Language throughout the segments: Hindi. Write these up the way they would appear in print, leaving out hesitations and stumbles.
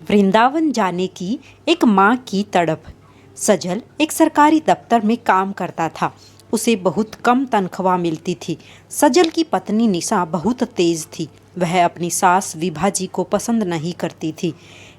वृंदावन जाने की एक माँ की तड़प। सजल एक सरकारी दफ्तर में काम करता था। उसे बहुत कम तनख्वाह मिलती थी। सजल की पत्नी निशा बहुत तेज थी। वह अपनी सास विभा जी को पसंद नहीं करती थी।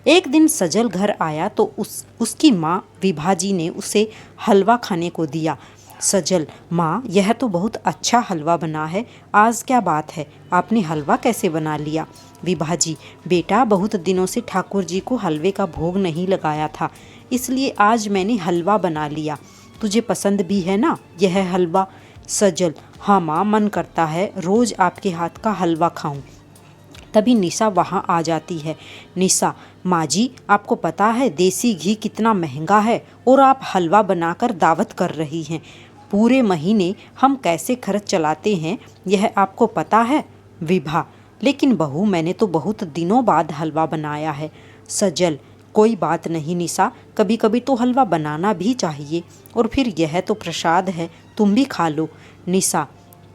एक दिन सजल घर आया तो उसकी माँ विभा जी ने उसे हलवा खाने को दिया। सजल, माँ, यह तो बहुत अच्छा हलवा बना है। आज क्या बात है, आपने हलवा कैसे बना लिया? विभा जी, बेटा, बहुत दिनों से ठाकुर जी को हलवे का भोग नहीं लगाया था, इसलिए आज मैंने हलवा बना लिया। तुझे पसंद भी है ना यह हलवा? सजल, हाँ माँ, मन करता है रोज आपके हाथ का हलवा खाऊं। तभी निशा वहाँ आ जाती है। निशा, माँ जी, आपको पता है देसी घी कितना महंगा है और आप हलवा बनाकर दावत कर रही हैं। पूरे महीने हम कैसे खर्च चलाते हैं यह आपको पता है? विभा, लेकिन बहू, मैंने तो बहुत दिनों बाद हलवा बनाया है। सजल, कोई बात नहीं निशा, कभी कभी तो हलवा बनाना भी चाहिए, और फिर यह तो प्रसाद है, तुम भी खा लो। निशा,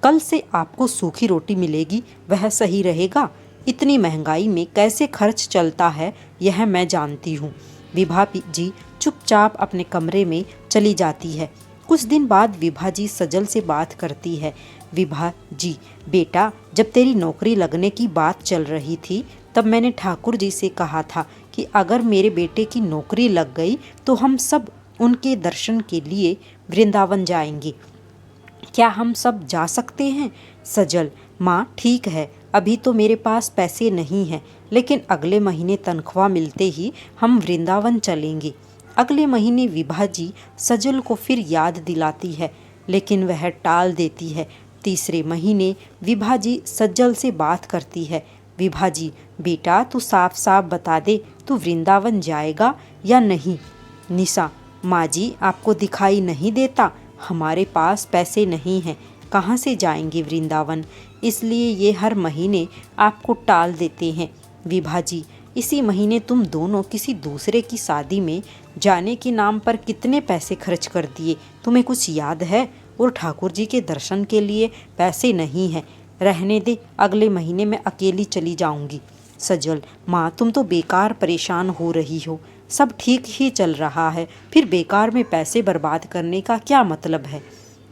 कल से आपको सूखी रोटी मिलेगी, वह सही रहेगा। इतनी महंगाई में कैसे खर्च चलता है यह मैं जानती हूँ। विभा जी चुपचाप अपने कमरे में चली जाती है। कुछ दिन बाद विभा जी सजल से बात करती है। विभा जी, बेटा, जब तेरी नौकरी लगने की बात चल रही थी तब मैंने ठाकुर जी से कहा था कि अगर मेरे बेटे की नौकरी लग गई तो हम सब उनके दर्शन के लिए वृंदावन जाएंगे। क्या हम सब जा सकते हैं? सजल, माँ, ठीक है, अभी तो मेरे पास पैसे नहीं हैं, लेकिन अगले महीने तनख्वाह मिलते ही हम वृंदावन चलेंगे। अगले महीने विभा जी सजल को फिर याद दिलाती है, लेकिन वह टाल देती है। तीसरे महीने विभा जी सजल से बात करती है। विभा जी, बेटा, तू साफ साफ बता दे, तू वृंदावन जाएगा या नहीं? निशा, माँ जी, आपको दिखाई नहीं देता हमारे पास पैसे नहीं हैं, कहाँ से जाएंगे वृंदावन, इसलिए ये हर महीने आपको टाल देते हैं। विभा जी, इसी महीने तुम दोनों किसी दूसरे की शादी में जाने के नाम पर कितने पैसे खर्च कर दिए, तुम्हें कुछ याद है? और ठाकुर जी के दर्शन के लिए पैसे नहीं हैं। रहने दे, अगले महीने मैं अकेली चली जाऊंगी। सजल, माँ, तुम तो बेकार परेशान हो रही हो, सब ठीक ही चल रहा है, फिर बेकार में पैसे बर्बाद करने का क्या मतलब है?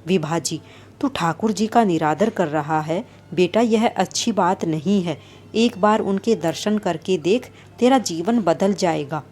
विभा जी, तू ठाकुर जी का निरादर कर रहा है बेटा, यह अच्छी बात नहीं है। एक बार उनके दर्शन करके देख, तेरा जीवन बदल जाएगा।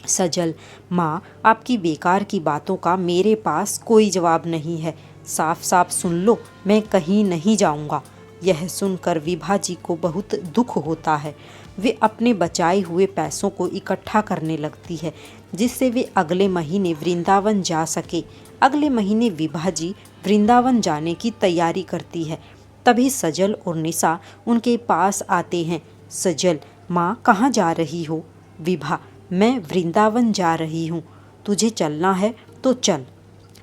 सजल, माँ, आपकी बेकार की बातों का मेरे पास कोई जवाब नहीं है। साफ साफ सुन लो, मैं कहीं नहीं जाऊँगा। यह सुनकर विभा जी को बहुत दुख होता है। वे अपने बचाए हुए पैसों को इकट्ठा करने लगती है, जिससे वे अगले महीने वृंदावन जा सके। अगले महीने विभा जी वृंदावन जाने की तैयारी करती है। तभी सजल और निशा उनके पास आते हैं। सजल, माँ, कहाँ जा रही हो? विभा, मैं वृंदावन जा रही हूँ, तुझे चलना है तो चल।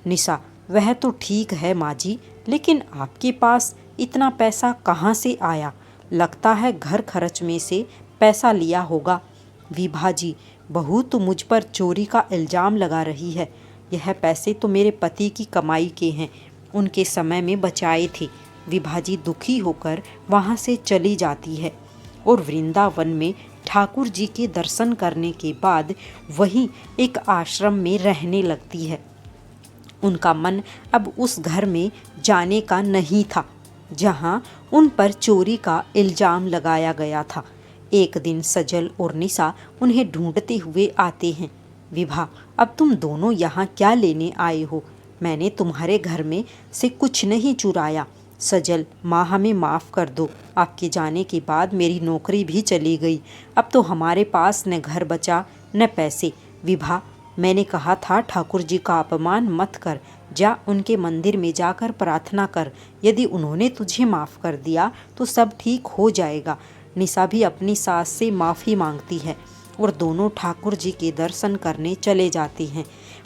निशा, वह तो ठीक है माँ जी, लेकिन आपके पास इतना पैसा कहाँ से आया? लगता है घर खर्च में से पैसा लिया होगा। विभा जी, बहू, तो मुझ पर चोरी का इल्ज़ाम लगा रही है। यह पैसे तो मेरे पति की कमाई के हैं, उनके समय में बचाए थे। विभा जी दुखी होकर वहाँ से चली जाती है और वृंदावन में ठाकुर जी के दर्शन करने के बाद वहीं एक आश्रम में रहने लगती है। उनका मन अब उस घर में जाने का नहीं था जहाँ उन पर चोरी का इल्ज़ाम लगाया गया था। एक दिन सजल और निशा उन्हें ढूंढते हुए आते हैं। विभा, अब तुम दोनों यहाँ क्या लेने आए हो? मैंने तुम्हारे घर में से कुछ नहीं चुराया। सजल, माँ, हमें माफ़ कर दो, आपके जाने के बाद मेरी नौकरी भी चली गई, अब तो हमारे पास न घर बचा न पैसे। विभा, मैंने कहा था ठाकुर जी का अपमान मत कर, जा उनके मंदिर में जाकर प्रार्थना कर, यदि उन्होंने तुझे माफ़ कर दिया तो सब ठीक हो जाएगा। निशा भी अपनी सास से माफ़ी मांगती है और दोनों ठाकुर जी के दर्शन करने चले जाते हैं।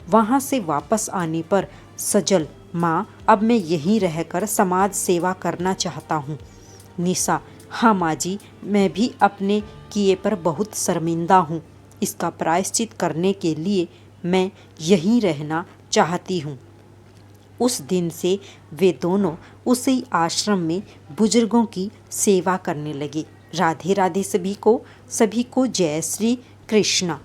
वहाँ से वापस आने पर सजल, माँ, अब मैं यहीं रहकर समाज सेवा करना चाहता हूँ। निशा, हाँ माँ जी, मैं भी अपने किए पर बहुत शर्मिंदा हूँ, इसका प्रायश्चित करने के लिए मैं यहीं रहना चाहती हूँ। उस दिन से वे दोनों उसी आश्रम में बुजुर्गों की सेवा करने लगे। राधे राधे सभी को जय श्री कृष्णा।